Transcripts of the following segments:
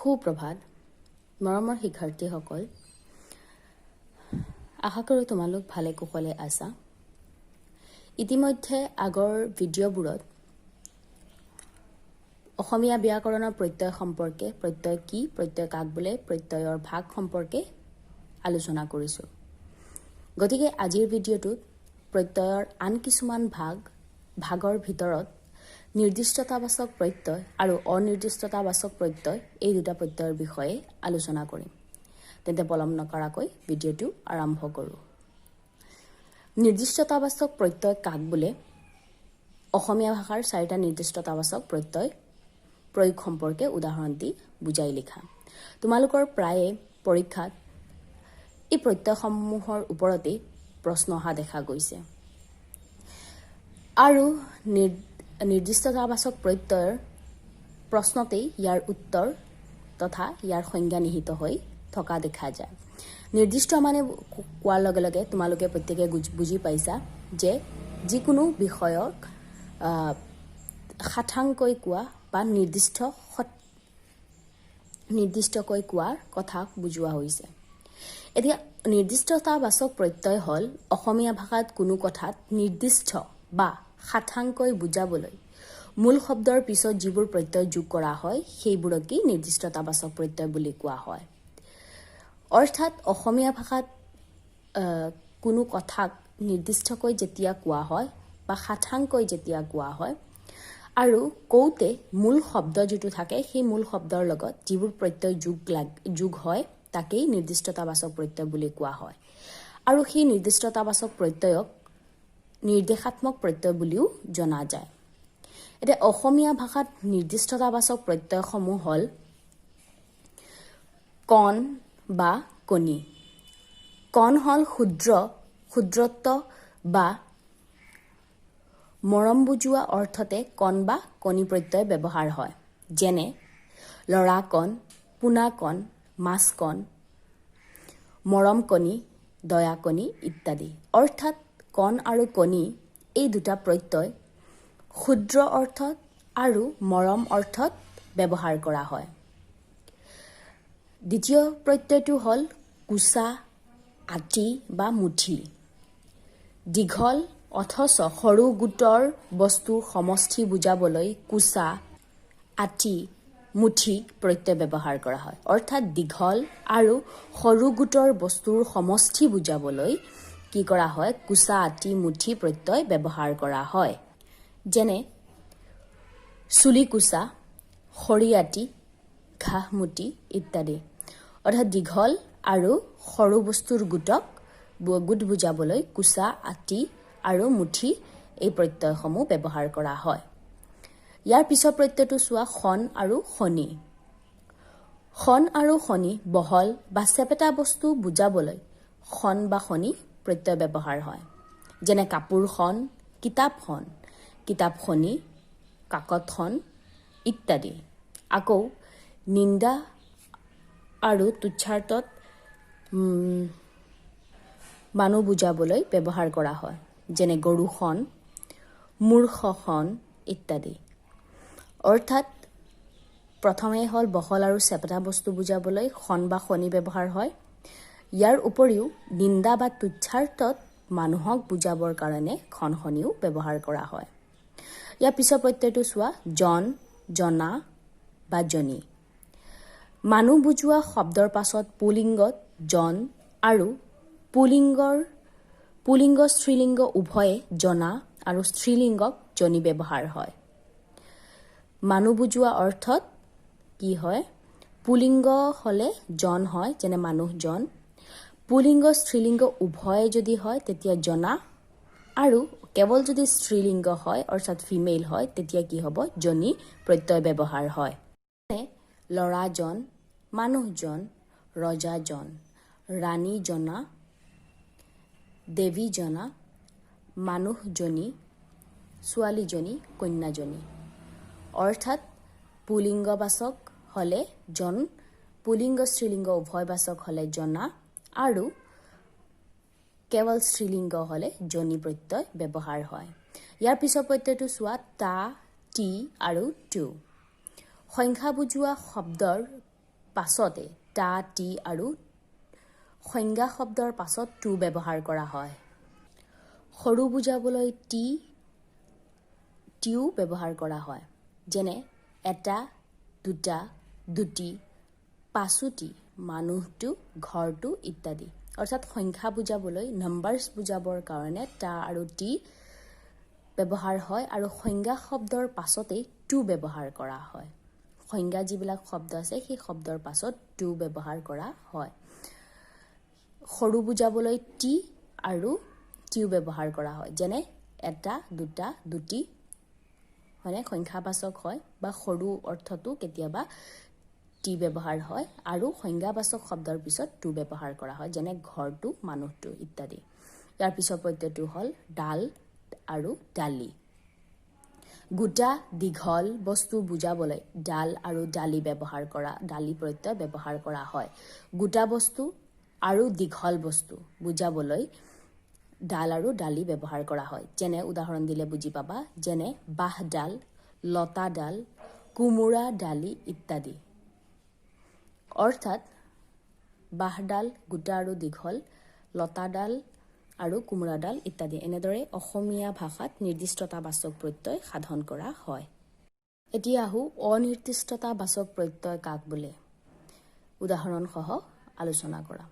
সুপ্ৰভাত মৰমৰ শিক্ষাৰ্থীসকল, আশা কৰোঁ তোমালোক ভালে কুশলে আছা। ইতিমধ্যে আগৰ ভিডিঅ'বোৰত অসমীয়া ব্যাকৰণৰ প্ৰত্যয় সম্পৰ্কে, প্ৰত্যয় কি, প্ৰত্যয় কাক বোলে, প্ৰত্যয়ৰ ভাগ সম্পৰ্কে আলোচনা কৰিছোঁ। গতিকে আজিৰ ভিডিঅ'টোত প্ৰত্যয়ৰ আন কিছুমান ভাগৰ ভিতৰত নিৰ্দিষ্টতাবাচক প্ৰত্যয় আৰু অনিৰ্দিষ্টতাবাচক প্ৰত্যয় এই দুটা প্ৰত্যয়ৰ বিষয়ে আলোচনা কৰিম। তেন্তে পলম নকৰাকৈ ভিডিঅ'টো আৰম্ভ কৰোঁ। নিৰ্দিষ্টতাবাচক প্ৰত্যয় কাক বোলে? অসমীয়া ভাষাৰ 4টা নিৰ্দিষ্টতাবাচক প্ৰত্যয় প্ৰয়োগ সম্পৰ্কে উদাহৰণ দি বুজাই লিখা। তোমালোকৰ প্ৰায়ে পৰীক্ষাত এই প্ৰত্যয়সমূহৰ ওপৰতেই প্ৰশ্ন অহা দেখা গৈছে আৰু নিৰ্দিষ্টতাবাচক প্ৰত্যয়ৰ প্ৰশ্নতেই ইয়াৰ উত্তৰ তথা ইয়াৰ সংজ্ঞা নিহিত হৈ থকা দেখা যায়। নিৰ্দিষ্ট মানে কোৱাৰ লগে লগে তোমালোকে প্ৰত্যেকে বুজি পাইছা যে যিকোনো বিষয়ক সাধাৰণকৈ কোৱা বা নিৰ্দিষ্টকৈ কোৱাৰ কথা বুজোৱা হৈছে। এতিয়া নিৰ্দিষ্টতাবাচক প্ৰত্যয় হ'ল অসমীয়া ভাষাত কোনো কথাত নিৰ্দিষ্ট বা সাধাৰণকৈ বুজাবলৈ মূল শব্দৰ পিছত যিবোৰ প্ৰত্যয় যোগ কৰা হয় সেইবোৰকেই নিৰ্দিষ্টতাবাচক প্ৰত্যয় বুলি কোৱা হয়। অৰ্থাৎ অসমীয়া ভাষাত কোনো কথাক নিৰ্দিষ্টকৈ যেতিয়া কোৱা হয় বা সাধাৰণকৈ যেতিয়া কোৱা হয় আৰু কওঁতে মূল শব্দ যিটো থাকে সেই মূল শব্দৰ লগত যিবোৰ প্ৰত্যয় যোগ হয় তাকেই নিৰ্দিষ্টতাবাচক প্ৰত্যয় বুলি কোৱা হয়। আৰু সেই নিৰ্দিষ্টতাবাচক প্ৰত্যয়ক নিৰ্দেশাত্মক প্ৰত্যয় বুলিও জনা যায়। এতিয়া অসমীয়া ভাষাত নিৰ্দিষ্টতাবাচক প্ৰত্যয়সমূহ হ'ল কণ বা কণী। কণ হ'ল ক্ষুদ্ৰত্ব বা মৰম বুজোৱা অৰ্থতে কণ বা কণী প্ৰত্যয় ব্যৱহাৰ হয়। যেনে ল'ৰা কণ, পোনা কণ, মাছ কণ, মৰম কণী, দয়া কণী ইত্যাদি। অৰ্থাৎ কণ আৰু কণী এই দুটা প্ৰত্যয় ক্ষুদ্ৰ অৰ্থত আৰু মৰম অৰ্থত ব্যৱহাৰ কৰা হয়। দ্বিতীয় প্ৰত্যয়টো হ'ল কোচা, আটি বা মুঠি। দীঘল অথচ সৰু গোটৰ বস্তুৰ সমষ্টি বুজাবলৈ কোচা, আটি, মুঠি প্ৰত্যয় ব্যৱহাৰ কৰা হয়। অৰ্থাৎ দীঘল আৰু সৰু গোটৰ বস্তুৰ সমষ্টি বুজাবলৈ কি কৰা হয়? কোচা, আটি, মুঠি প্ৰত্যয় ব্যৱহাৰ কৰা হয়। যেনে চুলি কোচা, খৰি আটি, ঘাঁহ মুঠি ইত্যাদি। অৰ্থাৎ দীঘল আৰু সৰু বস্তুৰ গোট বুজাবলৈ কোচা, আটি আৰু মুঠি এই প্ৰত্যয়সমূহ ব্যৱহাৰ কৰা হয়। ইয়াৰ পিছৰ প্ৰত্যয়টো চোৱা খন আৰু শনি। খন আৰু শনি বহল বা চেপেটা বস্তু বুজাবলৈ খন বা শনি প্ৰত্যয় ব্যৱহাৰ হয়। যেনে কাপোৰখন, কিতাপখন, কিতাপখনি, কাকতখন ইত্যাদি। আকৌ নিন্দা আৰু তুচ্ছাৰ্থত মানুহ বুজাবলৈ ব্যৱহাৰ কৰা হয়। যেনে গৰুখন, মূৰ্খখন ইত্যাদি। অৰ্থাৎ প্ৰথমে হ'ল বহল আৰু চেপেটা বস্তু বুজাবলৈ খন বা শনি ব্যৱহাৰ হয়। ইয়াৰ উপৰিও নিন্দা বা তুচ্ছাৰ্থত মানুহক বুজাবৰ কাৰণে খন শনিও ব্যৱহাৰ কৰা হয়। ইয়াৰ পিছৰ প্ৰত্যয়টো চোৱা জন, জনা বা জনী। মানুহ বুজোৱা শব্দৰ পাছত পুলিংগত জন আৰু পুলিংগ স্ত্ৰীলিংগ উভয়ে জনা আৰু স্ত্ৰীলিংগক জনী ব্যৱহাৰ হয়। মানুহ বুজোৱা অৰ্থত কি হয়? পুলিংগ হ'লে জন হয়, যেনে মানুহজন। পুলিংগ স্ত্ৰীলিংগ উভয়ে যদি হয় তেতিয়া জনা, আৰু কেৱল যদি স্ত্ৰীলিংগ হয় অৰ্থাৎ ফিমেইল হয় তেতিয়া কি হ'ব? জনী প্ৰত্যয় ব্যৱহাৰ হয়। যেনে ল'ৰাজন, মানুহজন, ৰজাজন, ৰাণীজনা, দেৱীজনা, মানুহজনী, ছোৱালীজনী, কন্যাজনী। অৰ্থাৎ পুলিংগবাচক হ'লে জন, পুলিংগ স্ত্ৰীলিংগ উভয়বাচক হ'লে জনা আৰু কেৱল স্ত্ৰীলিংগ হ'লে জনী প্ৰত্যয় ব্যৱহাৰ হয়। ইয়াৰ পিছৰ প্ৰত্যয়টো চোৱা টা, টি আৰু টু। সংখ্যা বুজোৱা শব্দৰ পাছতে টা টি আৰু সংজ্ঞা শব্দৰ পাছত টু ব্যৱহাৰ কৰা হয় সৰু বুজাবলৈ টিও ব্যৱহাৰ কৰা হয় যেনে এটা দুটা দুটি পাঁচোটি মানুহটো ঘৰটো ইত্যাদি অৰ্থাৎ সংখ্যা বুজাবলৈ নাম্বাৰছ বুজাবৰ কাৰণে টা আৰু টি ব্যৱহাৰ হয় আৰু সংজ্ঞা শব্দৰ পাছতে টু ব্যৱহাৰ কৰা হয় সংজ্ঞা যিবিলাক শব্দ আছে সেই শব্দৰ পাছত টু ব্যৱহাৰ কৰা হয় সৰু বুজাবলৈ টি আৰু টিও ব্যৱহাৰ কৰা হয় যেনে এটা দুটা দুটি মানে সংখ্যাবাচক হয় বা সৰু অৰ্থটো কেতিয়াবা টি ব্যৱহাৰ হয় আৰু সংজ্ঞাবাচক শব্দৰ পিছত টু ব্যৱহাৰ কৰা হয় যেনে ঘৰটো মানুহটো ইত্যাদি ইয়াৰ পিছৰ প্ৰত্যয়টো হ'ল ডাল আৰু ডালি গোটা দীঘল বস্তু বুজাবলৈ ডাল আৰু ডালি ব্যৱহাৰ কৰা ডালি প্ৰত্যয় ব্যৱহাৰ কৰা হয় গোটা বস্তু আৰু দীঘল বস্তু বুজাবলৈ ডাল আৰু ডালি ব্যৱহাৰ কৰা হয় যেনে উদাহৰণ দিলে বুজি পাবা যেনে বাঁহডাল লতাডাল কোমোৰা ডালি ইত্যাদি অৰ্থাৎ বাঁহডাল গোটা আৰু দীঘল লতাডাল আৰু কোমোৰাডাল ইত্যাদি এনেদৰে অসমীয়া ভাষাত নিৰ্দিষ্টতাবাচক প্ৰত্যয় সাধন কৰা হয় এতিয়া আহো অনিৰ্দিষ্টতাবাচক প্ৰত্যয় কাক বোলে উদাহৰণ সহ আলোচনা কৰা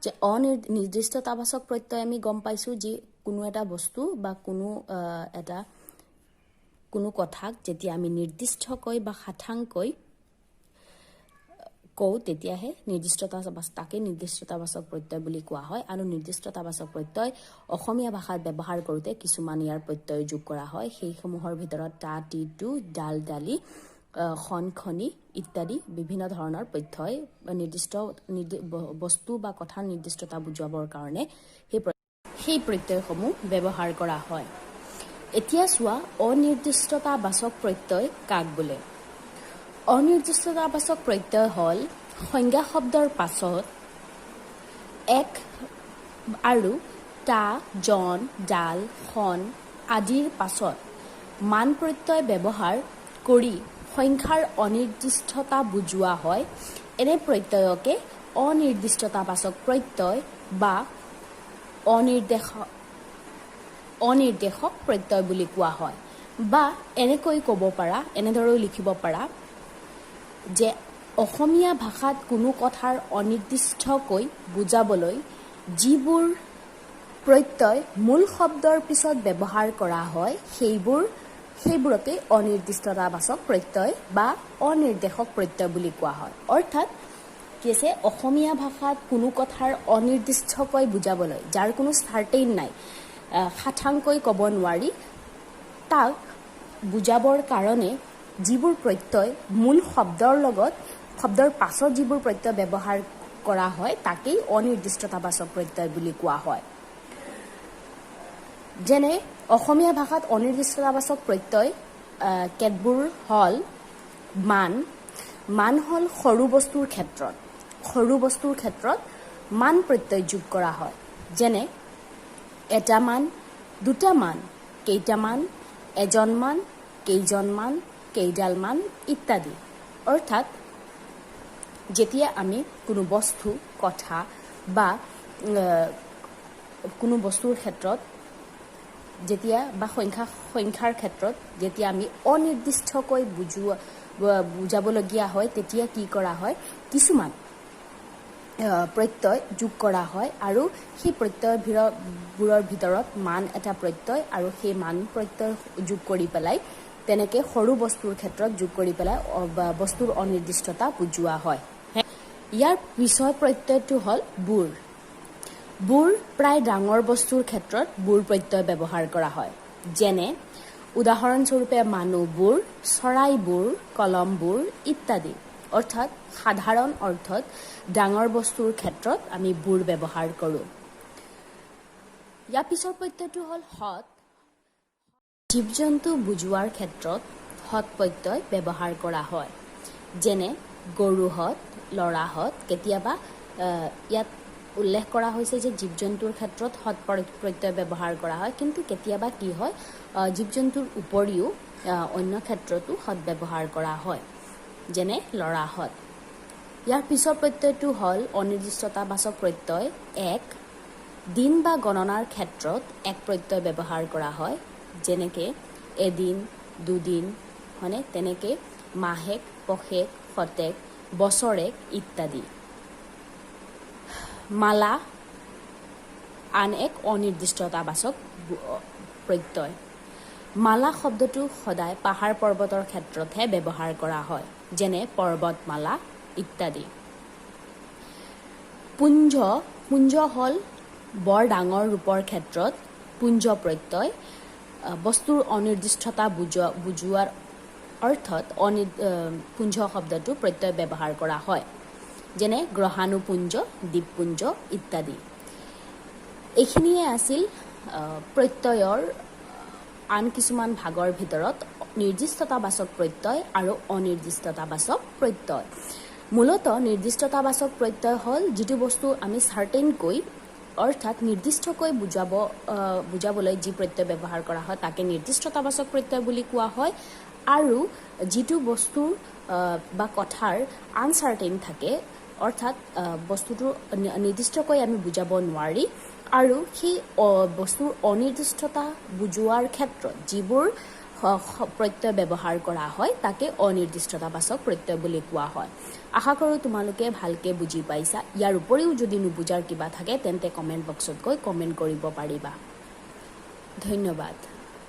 যে অনিৰ্দিষ্টতাবাচক প্ৰত্যয় আমি গম পাইছো যে কোনো এটা বস্তু বা কোনো কথাক যেতিয়া আমি নিৰ্দিষ্টকৈ বা সাধাংকৈ কও তেতিয়াহে নিৰ্দিষ্টতাবাচক প্ৰত্যয় বুলি কোৱা হয় আৰু নিৰ্দিষ্টতাবাচক প্ৰত্যয় অসমীয়া ভাষাত ব্যৱহাৰ কৰোঁতে কিছুমান ইয়াৰ প্ৰত্যয় যোগ কৰা হয় সেইসমূহৰ ভিতৰত টা টি টু ডাল ডালি খন খনি ইত্যাদি বিভিন্ন ধৰণৰ প্ৰত্যয় নিৰ্দিষ্ট বস্তু বা কথাৰ নিৰ্দিষ্টতা বুজাবৰ কাৰণে সেই প্ৰত্যয়সমূহ ব্যৱহাৰ কৰা হয় এতিয়া চোৱা অনিৰ্দিষ্টতাবাচক প্ৰত্যয় কাক বোলে অনিৰ্দিষ্টতাবাচক প্ৰত্যয় হ'ল সংজ্ঞা শব্দৰ পাছত এক আৰু টা জন ডাল খন আদিৰ পাছত মান প্ৰত্যয় ব্যৱহাৰ কৰি সংখ্যাৰ অনিৰ্দিষ্টতা বুজোৱা হয় এনে প্ৰত্যয়কে অনিৰ্দিষ্টতাবাচক প্ৰত্যয় বা অনিৰ্দেশক প্ৰত্যয় বুলি কোৱা হয় বা এনেকৈ ক'ব পাৰা এনেদৰেও লিখিব পাৰা যে অসমীয়া ভাষাত কোনো কথাৰ অনিৰ্দিষ্টকৈ বুজাবলৈ যিবোৰ প্ৰত্যয় মূল শব্দৰ পিছত ব্যৱহাৰ কৰা হয় সেইবোৰকে অনিৰ্দিষ্টতাবাচক প্ৰত্যয় বা অনিৰ্দেশক প্ৰত্যয় বুলি কোৱা হয় অৰ্থাৎ কি আছে অসমীয়া ভাষাত কোনো কথাৰ অনিৰ্দিষ্টকৈ বুজাবলৈ যাৰ কোনো ষ্টাৰ্টেইন নাই সাধাংকৈ ক'ব নোৱাৰি তাক বুজাবৰ কাৰণে যিবোৰ প্ৰত্যয় মূল শব্দৰ পাছত যিবোৰ প্ৰত্যয় ব্যৱহাৰ কৰা হয় তাকেই অনিৰ্দিষ্টতাবাচক প্ৰত্যয় বুলি কোৱা হয় যেনে অসমীয়া ভাষাত অনিৰ্দিষ্টতাবাচক প্ৰত্যয় কেতবোৰ হ'ল মান হ'ল সৰু বস্তুৰ ক্ষেত্ৰত মান প্ৰত্যয় যোগ কৰা হয় যেনে এটা মান দুটা মান কেইটামান এজন মান কেইজনমান কেইডাল মান ইত্যাদি অৰ্থাৎ যেতিয়া আমি কোনো বস্তু কথা বা কোনো বস্তুৰ ক্ষেত্ৰত যেতিয়া বা সংখ্যাৰ ক্ষেত্ৰত যেতিয়া আমি অনিৰ্দিষ্টকৈ বুজাবলগীয়া হয় তেতিয়া কি কৰা হয় কিছুমান প্ৰত্যয় যোগ কৰা হয় আৰু সেই প্ৰত্যয়বোৰৰ ভিতৰত মান এটা প্ৰত্যয় আৰু সেই মান প্ৰত্যয় যোগ কৰি পেলাই তেনেকৈ সৰু বস্তুৰ ক্ষেত্ৰত যোগ কৰি পেলাই বস্তুৰ অনিৰ্দিষ্টতা বুজোৱা হয় ইয়াৰ পিছৰ প্ৰত্যয়টো হ'ল বুৰ প্ৰায় ডাঙৰ বস্তুৰ ক্ষেত্ৰত বুৰ প্ৰত্যয় ব্যৱহাৰ কৰা হয় যেনে উদাহৰণস্বৰূপে মানুহবোৰ চৰাইবোৰ কলমবোৰ ইত্যাদি অৰ্থাৎ সাধাৰণ অৰ্থত ডাঙৰ বস্তুৰ ক্ষেত্ৰত আমি বুৰ ব্যৱহাৰ কৰোঁ ইয়াৰ পিছৰ প্ৰত্যয়টো হ'ল হত জীৱ জন্তু বুজোৱাৰ ক্ষেত্ৰত হত প্ৰত্যয় ব্যৱহাৰ কৰা হয় যেনে গৰুহত লৰাহত কেতিয়াবা ইয়াত উল্লেখ কৰা হৈছে যে জীৱ জন্তুৰ ক্ষেত্ৰত হত প্ৰত্যয় ব্যৱহাৰ কৰা হয় কিন্তু কেতিয়াবা কি হয় জীৱ জন্তুৰ উপৰিও অন্য ক্ষেত্ৰতো হত ব্যৱহাৰ কৰা হয় যেনে লৰাহত ইয়াৰ পিছৰ প্ৰত্যয়টো হ'ল অনিৰ্দিষ্টতাবাচক প্ৰত্যয় এক দিন বা গণনাৰ ক্ষেত্ৰত এক প্ৰত্যয় ব্যৱহাৰ কৰা হয় যেনেকে এদিন দুদিন মানে তেনেকে মাহেক পষেক শতেক বছৰেক ইত্যাদি মালা আন এক অনিৰ্দিষ্টতাবাচক প্ৰত্যয় মালা শব্দটো সদায় পাহাৰ পৰ্বতৰ ক্ষেত্ৰতহে ব্যৱহাৰ কৰা হয় যেনে পৰ্বতমালা ইত্যাদি পুঞ্জ হ'ল বৰ ডাঙৰ ৰূপৰ ক্ষেত্ৰত পুঞ্জ প্ৰত্যয় বস্তুৰ অনিৰ্দিষ্টতা বুজোৱাৰ অৰ্থত পুঞ্জ শব্দটো প্ৰত্যয় ব্যৱহাৰ কৰা হয় যেনে গ্ৰহাণুপুঞ্জ দ্বীপপুঞ্জ ইত্যাদি এইখিনিয়ে আছিল প্ৰত্যয়ৰ আন কিছুমান ভাগৰ ভিতৰত নিৰ্দিষ্টতাবাচক প্ৰত্যয় আৰু অনিৰ্দিষ্টতাবাচক প্ৰত্যয় মূলতঃ নিৰ্দিষ্টতাবাচক প্ৰত্যয় হ'ল যিটো বস্তু আমি চাৰ্টেইনকৈ অৰ্থাৎ নিৰ্দিষ্টকৈ বুজাবলৈ যি প্ৰত্যয় ব্যৱহাৰ কৰা হয় তাকে নিৰ্দিষ্টতাবাচক প্ৰত্যয় বুলি কোৱা হয় আৰু যিটো বস্তু বা কথাৰ আনচাৰ্টেইন থাকে অৰ্থাৎ বস্তুটো নিৰ্দিষ্টকৈ আমি বুজাব নোৱাৰি আৰু সেই বস্তুৰ অনিৰ্দিষ্টতা বুজোৱাৰ ক্ষেত্ৰত যিবোৰ প্ৰত্যয় ব্যৱহাৰ কৰা হয় তাকে অনিৰ্দিষ্টতাবাচক প্ৰত্যয় বুলি কোৱা হয় আশা কৰোঁ তোমালোকে ভালকৈ বুজি পাইছা ইয়াৰ উপৰিও যদি নুবুজাৰ কিবা থাকে তেন্তে কমেণ্ট বক্সত গৈ কমেণ্ট কৰিব পাৰিবা ধন্যবাদ